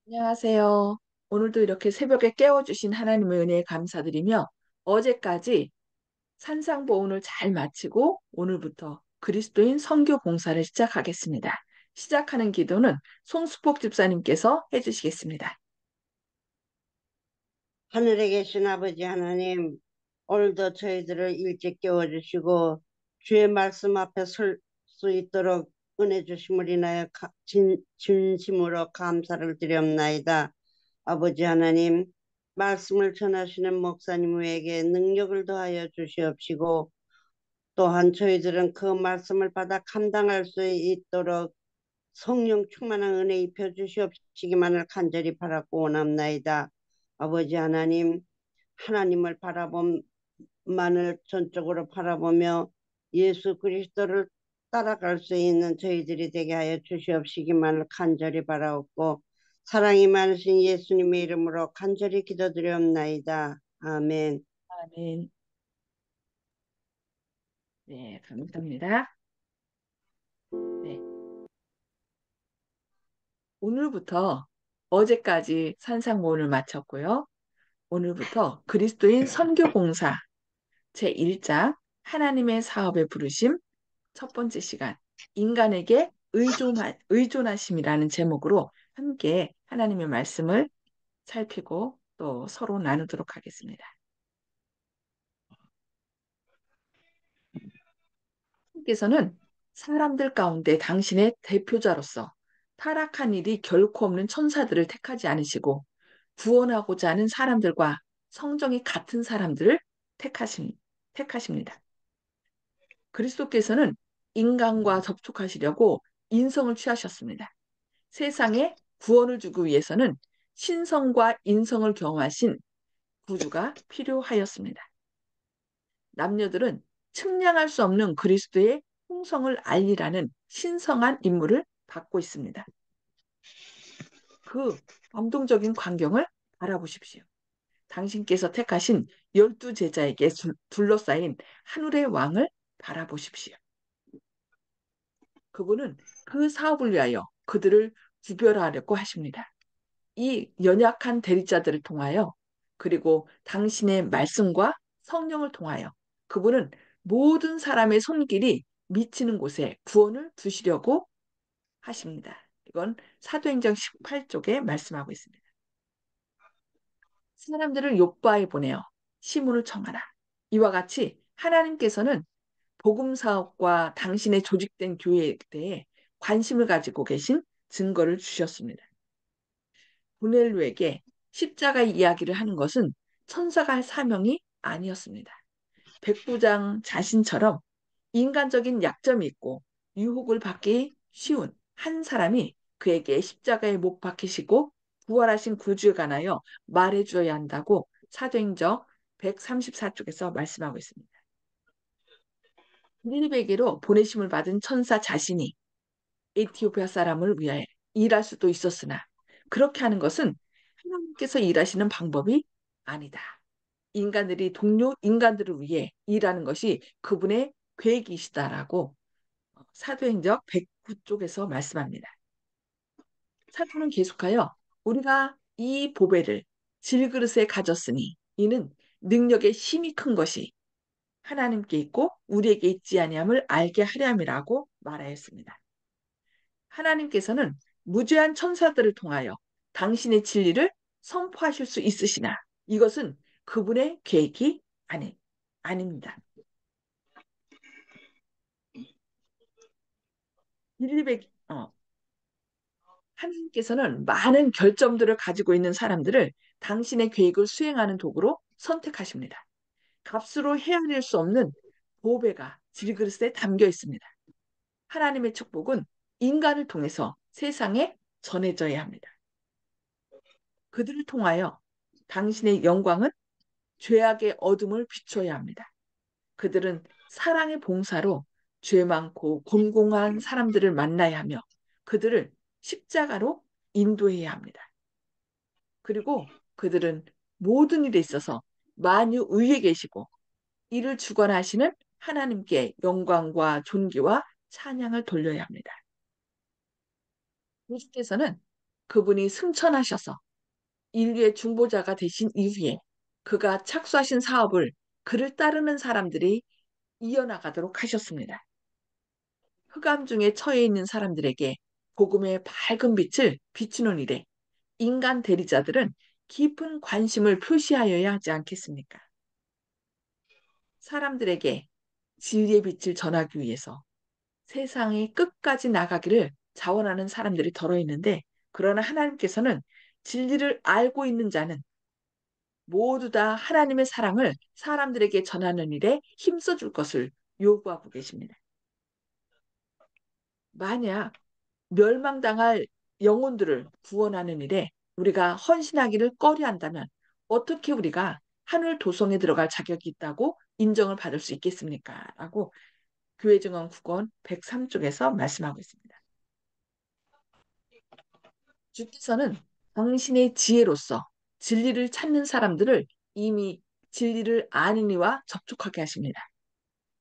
안녕하세요. 오늘도 이렇게 새벽에 깨워주신 하나님의 은혜에 감사드리며 어제까지 산상보훈을 잘 마치고 오늘부터 그리스도인 선교 봉사를 시작하겠습니다. 시작하는 기도는 송수폭 집사님께서 해주시겠습니다. 하늘에 계신 아버지 하나님, 오늘도 저희들을 일찍 깨워주시고 주의 말씀 앞에 설 수 있도록 은혜 주심을 인하여 진심으로 감사를 드리옵나이다. 아버지 하나님, 말씀을 전하시는 목사님에게 능력을 더하여 주시옵시고, 또한 저희들은 그 말씀을 받아 감당할 수 있도록 성령 충만한 은혜 입혀 주시옵시기만을 간절히 바라고 원합나이다. 아버지 하나님, 하나님을 바라봄만을 전적으로 바라보며 예수 그리스도를 따라갈 수 있는 저희들이 되게 하여 주시옵시기만을 간절히 바라옵고, 사랑이 많으신 예수님의 이름으로 간절히 기도드리옵나이다. 아멘. 아멘. 네, 감사합니다. 네, 오늘부터 어제까지 산상보훈을 마쳤고요. 오늘부터 그리스도인 선교 봉사 제1장 하나님의 사업에 부르심 첫 번째 시간, 인간에게 의존하심이라는 제목으로 함께 하나님의 말씀을 살피고 또 서로 나누도록 하겠습니다. 하나님께서는 사람들 가운데 당신의 대표자로서 타락한 일이 결코 없는 천사들을 택하지 않으시고 구원하고자 하는 사람들과 성정이 같은 사람들을 택하심, 택하십니다. 그리스도께서는 인간과 접촉하시려고 인성을 취하셨습니다. 세상에 구원을 주기 위해서는 신성과 인성을 경험하신 구주가 필요하였습니다. 남녀들은 측량할 수 없는 그리스도의 풍성을 알리라는 신성한 임무를 받고 있습니다. 그 감동적인 광경을 바라보십시오. 당신께서 택하신 12제자에게 둘러싸인 하늘의 왕을 바라보십시오. 그분은 그 사업을 위하여 그들을 구별하려고 하십니다. 이 연약한 대리자들을 통하여 그리고 당신의 말씀과 성령을 통하여 그분은 모든 사람의 손길이 미치는 곳에 구원을 두시려고 하십니다. 이건 사도행전 18쪽에 말씀하고 있습니다. 사람들을 욥바에 보내어 시문을 청하라. 이와 같이 하나님께서는 복음 사업과 당신의 조직된 교회에 대해 관심을 가지고 계신 증거를 주셨습니다. 고넬료에게 십자가 이야기를 하는 것은 천사가 할 사명이 아니었습니다. 백부장 자신처럼 인간적인 약점이 있고 유혹을 받기 쉬운 한 사람이 그에게 십자가에 못 박히시고 부활하신 구주에 관하여 말해주어야 한다고 사도행전 134쪽에서 말씀하고 있습니다. 니느웨에게로 보내심을 받은 천사 자신이 에티오피아 사람을 위하여 일할 수도 있었으나 그렇게 하는 것은 하나님께서 일하시는 방법이 아니다. 인간들을 위해 일하는 것이 그분의 계획이시다라고 사도행전 109쪽에서 말씀합니다. 사도는 계속하여 우리가 이 보배를 질그릇에 가졌으니 이는 능력의 힘이 큰 것이 하나님께 있고 우리에게 있지 아니함을 알게 하려 함이라고 말하였습니다. 하나님께서는 무죄한 천사들을 통하여 당신의 진리를 선포하실 수 있으시나 이것은 그분의 계획이 아닙니다. 1,200, 하나님께서는 많은 결점들을 가지고 있는 사람들을 당신의 계획을 수행하는 도구로 선택하십니다. 값으로 헤아릴 수 없는 보배가 질그릇에 담겨 있습니다. 하나님의 축복은 인간을 통해서 세상에 전해져야 합니다. 그들을 통하여 당신의 영광은 죄악의 어둠을 비춰야 합니다. 그들은 사랑의 봉사로 죄 많고 곤궁한 사람들을 만나야 하며 그들을 십자가로 인도해야 합니다. 그리고 그들은 모든 일에 있어서 만유 위에 계시고 이를 주관하시는 하나님께 영광과 존귀와 찬양을 돌려야 합니다. 예수께서는 그분이 승천하셔서 인류의 중보자가 되신 이후에 그가 착수하신 사업을 그를 따르는 사람들이 이어나가도록 하셨습니다. 흑암 중에 처해 있는 사람들에게 복음의 밝은 빛을 비추는 일에 인간 대리자들은 깊은 관심을 표시하여야 하지 않겠습니까? 사람들에게 진리의 빛을 전하기 위해서 세상의 끝까지 나가기를 자원하는 사람들이 덜어 있는데, 그러나 하나님께서는 진리를 알고 있는 자는 모두 다 하나님의 사랑을 사람들에게 전하는 일에 힘써 줄 것을 요구하고 계십니다. 만약 멸망당할 영혼들을 구원하는 일에 우리가 헌신하기를 꺼려한다면 어떻게 우리가 하늘 도성에 들어갈 자격이 있다고 인정을 받을 수 있겠습니까? 라고 교회증언 9권 103쪽에서 말씀하고 있습니다. 주께서는 당신의 지혜로서 진리를 찾는 사람들을 이미 진리를 아는 이와 접촉하게 하십니다.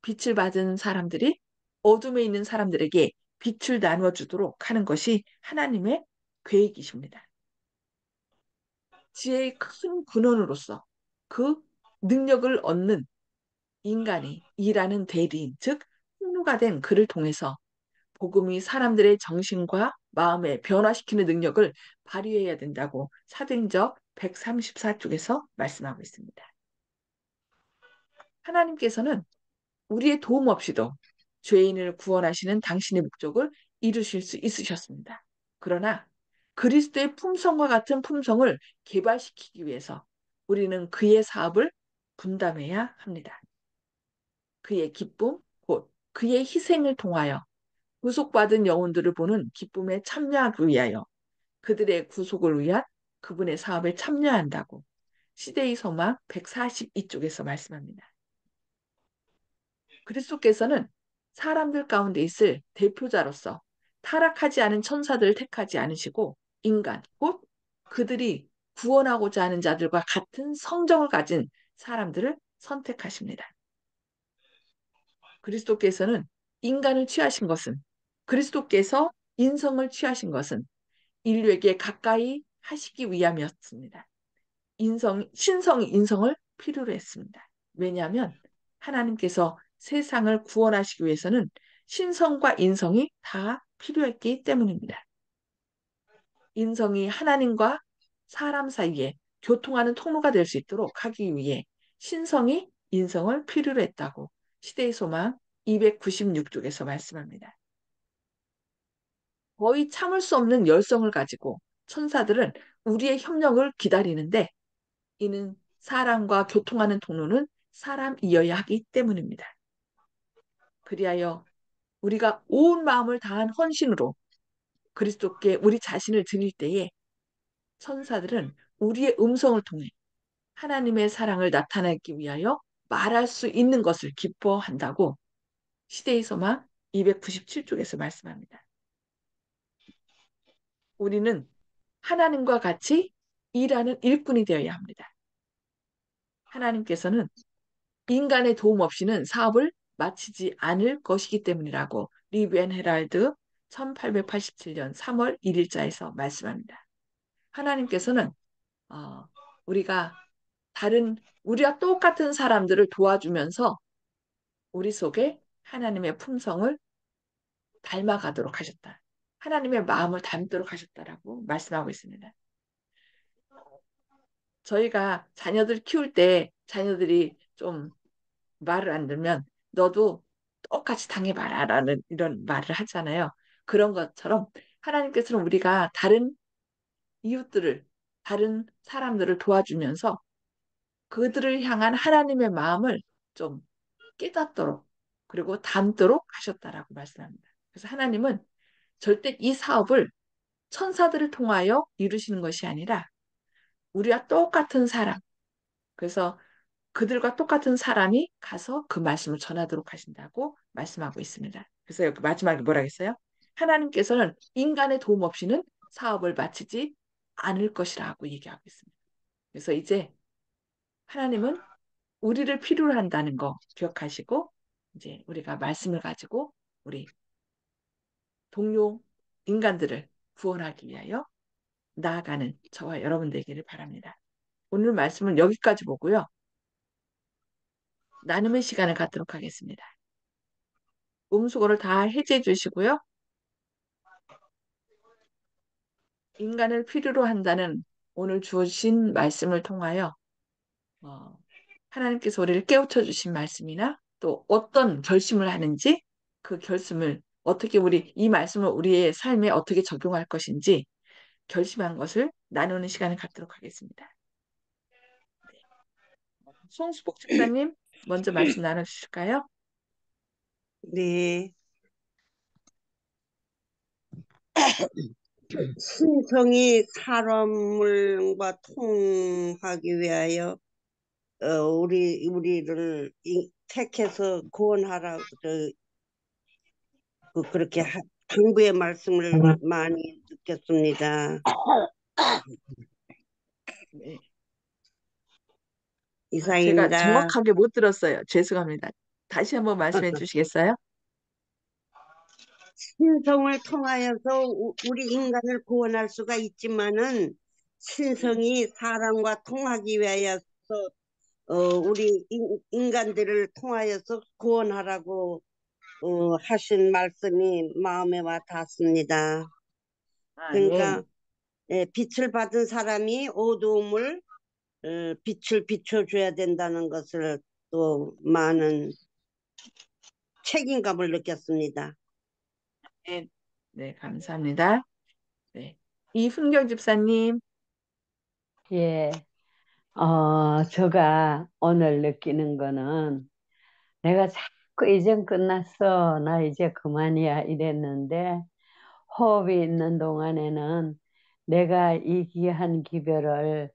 빛을 받은 사람들이 어둠에 있는 사람들에게 빛을 나누어 주도록 하는 것이 하나님의 계획이십니다. 지혜의 큰 근원으로서 그 능력을 얻는 인간이 일하는 대리인, 즉 통로가 된 그를 통해서 복음이 사람들의 정신과 마음에 변화시키는 능력을 발휘해야 된다고 사도행전 134쪽에서 말씀하고 있습니다. 하나님께서는 우리의 도움 없이도 죄인을 구원하시는 당신의 목적을 이루실 수 있으셨습니다. 그러나 그리스도의 품성과 같은 품성을 개발시키기 위해서 우리는 그의 사업을 분담해야 합니다. 그의 기쁨, 곧 그의 희생을 통하여 구속받은 영혼들을 보는 기쁨에 참여하기 위하여 그들의 구속을 위한 그분의 사업에 참여한다고 시대의 소망 142쪽에서 말씀합니다. 그리스도께서는 사람들 가운데 있을 대표자로서 타락하지 않은 천사들을 택하지 않으시고 인간, 곧 그들이 구원하고자 하는 자들과 같은 성정을 가진 사람들을 선택하십니다. 그리스도께서는 인간을 취하신 것은, 그리스도께서 인성을 취하신 것은 인류에게 가까이 하시기 위함이었습니다. 신성이 인성을 필요로 했습니다. 왜냐하면 하나님께서 세상을 구원하시기 위해서는 신성과 인성이 다 필요했기 때문입니다. 인성이 하나님과 사람 사이에 교통하는 통로가 될 수 있도록 하기 위해 신성이 인성을 필요로 했다고 시대의 소망 296쪽에서 말씀합니다. 거의 참을 수 없는 열성을 가지고 천사들은 우리의 협력을 기다리는데, 이는 사람과 교통하는 통로는 사람이어야 하기 때문입니다. 그리하여 우리가 온 마음을 다한 헌신으로 그리스도께 우리 자신을 드릴 때에 천사들은 우리의 음성을 통해 하나님의 사랑을 나타내기 위하여 말할 수 있는 것을 기뻐한다고 시대의 소망 297쪽에서 말씀합니다. 우리는 하나님과 같이 일하는 일꾼이 되어야 합니다. 하나님께서는 인간의 도움 없이는 사업을 마치지 않을 것이기 때문이라고 리뷰 앤 헤랄드 1887년 3월 1일자에서 말씀합니다. 하나님께서는 어, 우리가 우리와 똑같은 사람들을 도와주면서 우리 속에 하나님의 품성을 닮아가도록 하셨다. 하나님의 마음을 닮도록 하셨다라고 말씀하고 있습니다. 저희가 자녀들 키울 때 자녀들이 좀 말을 안 들면 너도 똑같이 당해봐라라는 이런 말을 하잖아요. 그런 것처럼 하나님께서는 우리가 다른 이웃들을, 다른 사람들을 도와주면서 그들을 향한 하나님의 마음을 좀 깨닫도록, 그리고 담도록 하셨다라고 말씀합니다. 그래서 하나님은 절대 이 사업을 천사들을 통하여 이루시는 것이 아니라 우리와 똑같은 사람, 그래서 그들과 똑같은 사람이 가서 그 말씀을 전하도록 하신다고 말씀하고 있습니다. 그래서 여기 마지막에 뭐라 했어요? 하나님께서는 인간의 도움 없이는 사업을 마치지 않을 것이라고 얘기하고 있습니다. 그래서 이제 하나님은 우리를 필요로 한다는 거 기억하시고, 이제 우리가 말씀을 가지고 우리 동료 인간들을 구원하기 위하여 나아가는 저와 여러분 되기를 바랍니다. 오늘 말씀은 여기까지 보고요. 나눔의 시간을 갖도록 하겠습니다. 음수고를 다 해제해 주시고요. 인간을 필요로 한다는 오늘 주신 말씀을 통하여 어, 하나님께서 우리를 깨우쳐 주신 말씀이나 또 어떤 결심을 하는지 그 결심을 어떻게 이 말씀을 우리의 삶에 어떻게 적용할 것인지 결심한 것을 나누는 시간을 갖도록 하겠습니다. 네. 송수 목집사님 먼저 말씀 나눠주실까요? 네. 신성이 사람과 통하기 위하여 우리를 택해서 구원하라고 그렇게 당부의 말씀을 많이 듣겠습니다. 네. 제가 이사입니다. 정확하게 못 들었어요. 죄송합니다. 다시 한번 말씀해 주시겠어요? 신성을 통하여서 우리 인간을 구원할 수가 있지만은 네. 신성이 사람과 통하기 위하여서 우리 인간들을 통하여서 구원하라고 하신 말씀이 마음에 와 닿습니다. 그러니까 아멘. 빛을 받은 사람이 어두움을 빛을 비춰줘야 된다는 것을 또 많은 책임감을 느꼈습니다. 네, 네, 감사합니다. 네. 이순경 집사님, 예, 제가 오늘 느끼는 거는 내가 자꾸 이젠 끝났어. 나 이제 그만이야. 이랬는데 호흡이 있는 동안에는 내가 이 귀한 기별을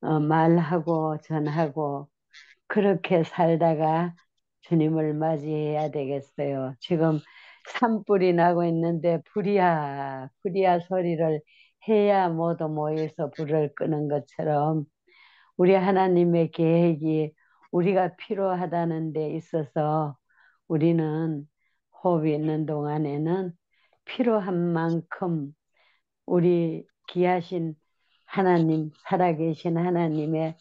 말하고 전하고 그렇게 살다가 주님을 맞이해야 되겠어요. 지금 산불이 나고 있는데 불이야, 불이야 소리를 해야 모두 모여서 불을 끄는 것처럼 우리 하나님의 계획이 우리가 필요하다는 데 있어서 우리는 호흡이 있는 동안에는 필요한 만큼 우리 귀하신 하나님, 살아계신 하나님의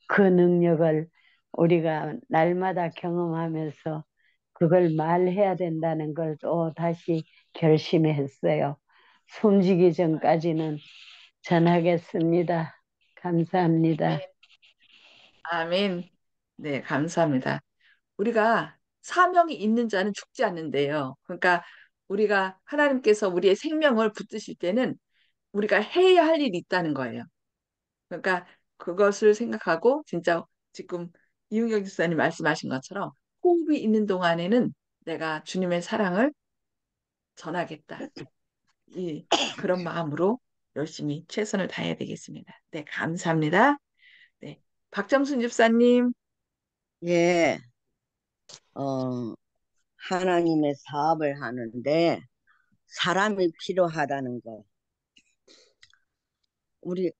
그 능력을 우리가 날마다 경험하면서 그걸 말해야 된다는 걸 또 다시 결심했어요. 숨지기 전까지는 전하겠습니다. 감사합니다. 아멘. 아멘. 네, 감사합니다. 우리가 사명이 있는 자는 죽지 않는데요. 그러니까 우리가 하나님께서 우리의 생명을 붙드실 때는 우리가 해야 할 일이 있다는 거예요. 그러니까 그것을 생각하고 진짜 지금 이은경 집사님 말씀하신 것처럼 호흡이 있는 동안에는 내가 주님의 사랑을 전하겠다. 그런 마음으로 열심히 최선을 다해야 되겠습니다. 네, 감사합니다. 네, 박정순 집사님, 예, 어, 하나님의 사업을 하는데 사람이 필요하다는 거. 우리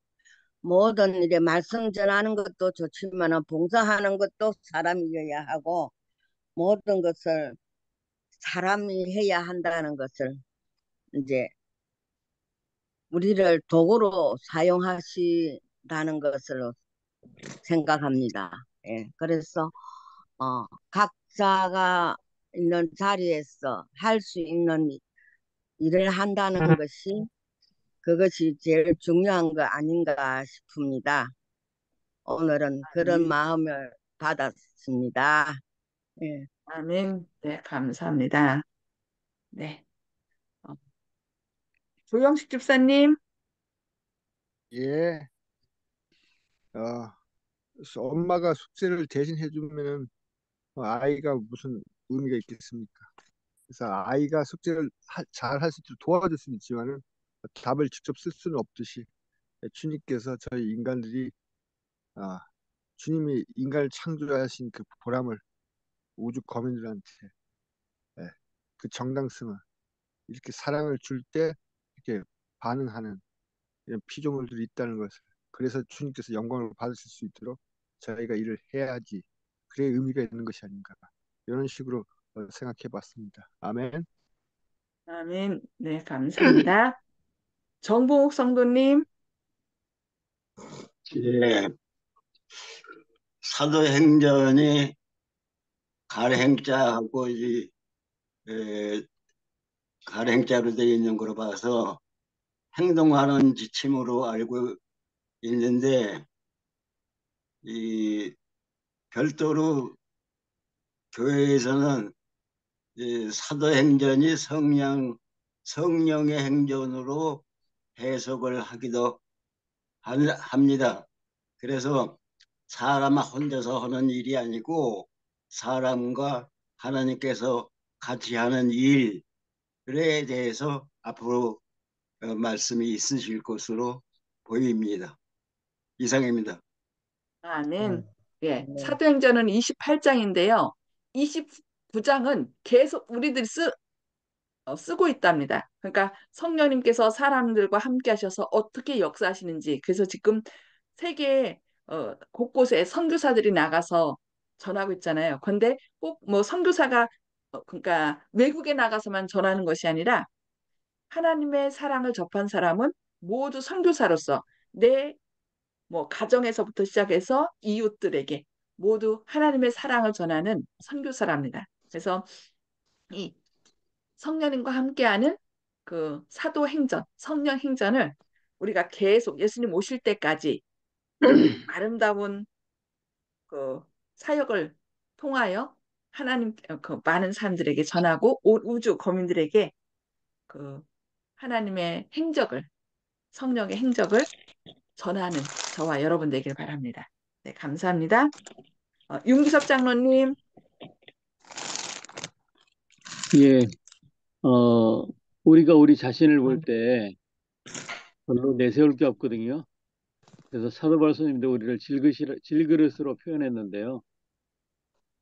모든 일에 말씀 전하는 것도 좋지만 봉사하는 것도 사람이어야 하고 모든 것을 사람이 해야 한다는 것을 이제 우리를 도구로 사용하시다는 것을 생각합니다. 예, 그래서 각자가 있는 자리에서 할 수 있는 일을 한다는 것이 그것이 제일 중요한 거 아닌가 싶습니다. 오늘은 그런 아멘, 마음을 받았습니다. 예. 아멘. 네, 감사합니다. 네, 어, 조영식 집사님, 예, 어, 그래서 엄마가 숙제를 대신 해주면은 아이가 무슨 의미가 있겠습니까? 그래서 아이가 숙제를 잘 할 수 있도록 도와줄 수는 있지만은 답을 직접 쓸 수는 없듯이 주님께서 저희 인간들이 아, 주님이 인간을 창조하신 그 보람을 우주 거민들한테 예, 그 정당성을 이렇게 사랑을 줄 때 이렇게 반응하는 이런 피조물들이 있다는 것을 그래서 주님께서 영광을 받으실 수 있도록 저희가 일을 해야지 그래 의미가 있는 것이 아닌가 이런 식으로 생각해 봤습니다. 아멘. 아멘. 네, 감사합니다. 정봉욱 성도님, 예, 사도행전이 가행자하고 에, 가행자로 되어 있는 걸로 봐서 행동하는 지침으로 알고 있는데 이 별도로 교회에서는 이 사도행전이 성령의 행전으로 해석을 하기도 합니다. 그래서 사람 혼자서 하는 일이 아니고 사람과 하나님께서 같이 하는 일에 대해서 앞으로 말씀이 있으실 것으로 보입니다. 이상입니다. 아멘. 네. 예, 사도행전은 28장인데요. 29장은 계속 우리들이 쓰고 있답니다. 그러니까 성령님께서 사람들과 함께 하셔서 어떻게 역사하시는지. 그래서 지금 세계 곳곳에 선교사들이 나가서 전하고 있잖아요. 그런데 꼭 뭐 선교사가 그러니까 외국에 나가서만 전하는 것이 아니라 하나님의 사랑을 접한 사람은 모두 선교사로서 내 뭐 가정에서부터 시작해서 이웃들에게 모두 하나님의 사랑을 전하는 선교사랍니다. 그래서 이 성령님과 함께하는 그 사도행전, 성령행전을 우리가 계속 예수님 오실 때까지 아름다운 그 사역을 통하여 하나님 그 많은 사람들에게 전하고 온 우주 거민들에게 그 하나님의 행적을 성령의 행적을 전하는 저와 여러분 되길 바랍니다. 네, 감사합니다. 윤기섭 장로님. 예, 어, 우리가 우리 자신을 볼 때 별로 내세울 게 없거든요. 그래서 사도 바울 스님도 우리를 질그릇으로 표현했는데요.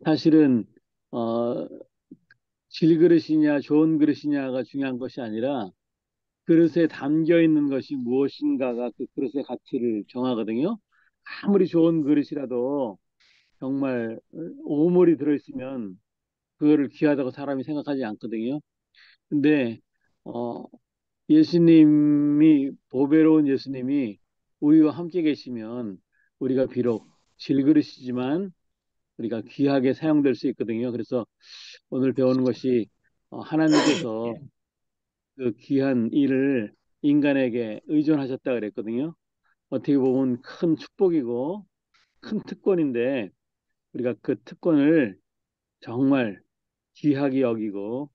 사실은 어, 질그릇이냐 좋은 그릇이냐가 중요한 것이 아니라 그릇에 담겨 있는 것이 무엇인가가 그 그릇의 가치를 정하거든요. 아무리 좋은 그릇이라도 정말 오물이 들어있으면 그거를 귀하다고 사람이 생각하지 않거든요. 근데 어, 예수님이 보배로운 예수님이 우리와 함께 계시면 우리가 비록 질그릇이지만 우리가 귀하게 사용될 수 있거든요. 그래서 오늘 배우는 것이 하나님께서 그 귀한 일을 인간에게 의존하셨다 그랬거든요. 어떻게 보면 큰 축복이고 큰 특권인데 우리가 그 특권을 정말 귀하게 여기고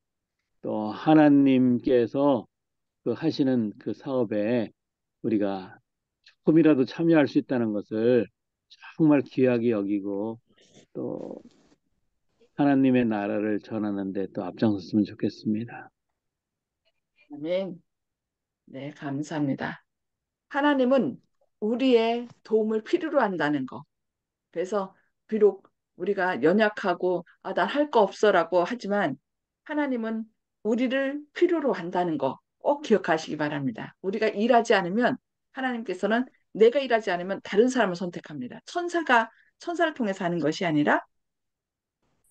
또 하나님께서 그 하시는 그 사업에 우리가 조금이라도 참여할 수 있다는 것을 정말 귀하게 여기고 또 하나님의 나라를 전하는 데 또 앞장섰으면 좋겠습니다. 아멘. 네, 감사합니다. 하나님은 우리의 도움을 필요로 한다는 거. 그래서 비록 우리가 연약하고 난 할 거 없어라고 하지만 하나님은 우리를 필요로 한다는 거 꼭 기억하시기 바랍니다. 우리가 일하지 않으면 하나님께서는 내가 일하지 않으면 다른 사람을 선택합니다. 천사를 통해서 하는 것이 아니라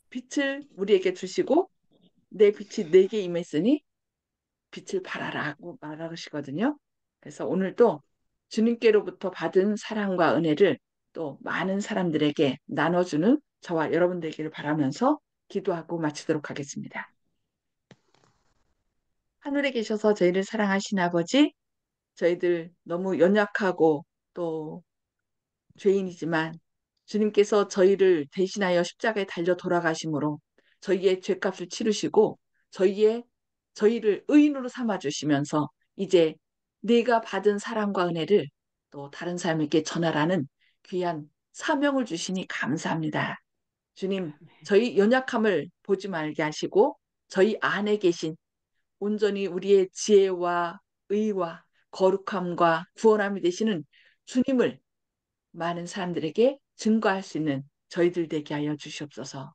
빛을 우리에게 주시고 내 빛이 내게 임했으니 빛을 발하라고 말하시거든요. 그래서 오늘도 주님께로부터 받은 사랑과 은혜를 또 많은 사람들에게 나눠주는 저와 여러분 되기를 바라면서 기도하고 마치도록 하겠습니다. 하늘에 계셔서 저희를 사랑하신 아버지, 저희들 너무 연약하고 또 죄인이지만 주님께서 저희를 대신하여 십자가에 달려 돌아가심으로 저희의 죄값을 치르시고 저희를 의인으로 삼아 주시면서 이제 네가 받은 사랑과 은혜를 또 다른 사람에게 전하라는 귀한 사명을 주시니 감사합니다. 주님, 저희 연약함을 보지 말게 하시고 저희 안에 계신 온전히 우리의 지혜와 의와 거룩함과 구원함이 되시는 주님을 많은 사람들에게 증거할 수 있는 저희들 되게 하여 주시옵소서.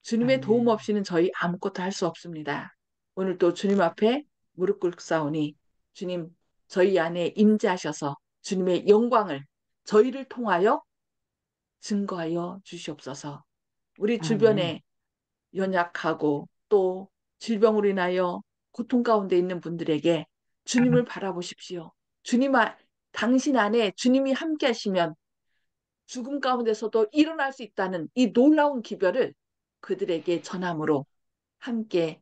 주님의 도움 아멘. 없이는 저희 아무것도 할 수 없습니다. 오늘 또 주님 앞에 무릎 꿇고 싸우니 주님 저희 안에 임재하셔서 주님의 영광을 저희를 통하여 증거하여 주시옵소서. 우리 아멘. 주변에 연약하고 또 질병으로 인하여 고통 가운데 있는 분들에게 주님을 바라보십시오. 당신 안에 주님이 함께 하시면 죽음 가운데서도 일어날 수 있다는 이 놀라운 기별을 그들에게 전함으로 함께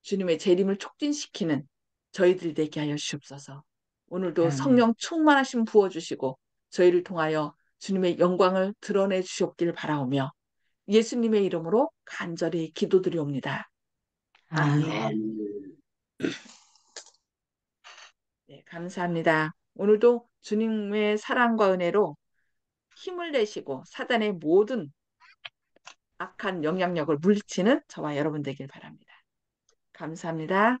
주님의 재림을 촉진시키는 저희들 되게 하여 주옵소서. 오늘도 아멘. 성령 충만하심 부어주시고 저희를 통하여 주님의 영광을 드러내 주시옵길 바라오며 예수님의 이름으로 간절히 기도드리옵니다. 아멘. 아멘. 네, 감사합니다. 오늘도 주님의 사랑과 은혜로 힘을 내시고 사단의 모든 악한 영향력을 물리치는 저와 여러분 되길 바랍니다. 감사합니다.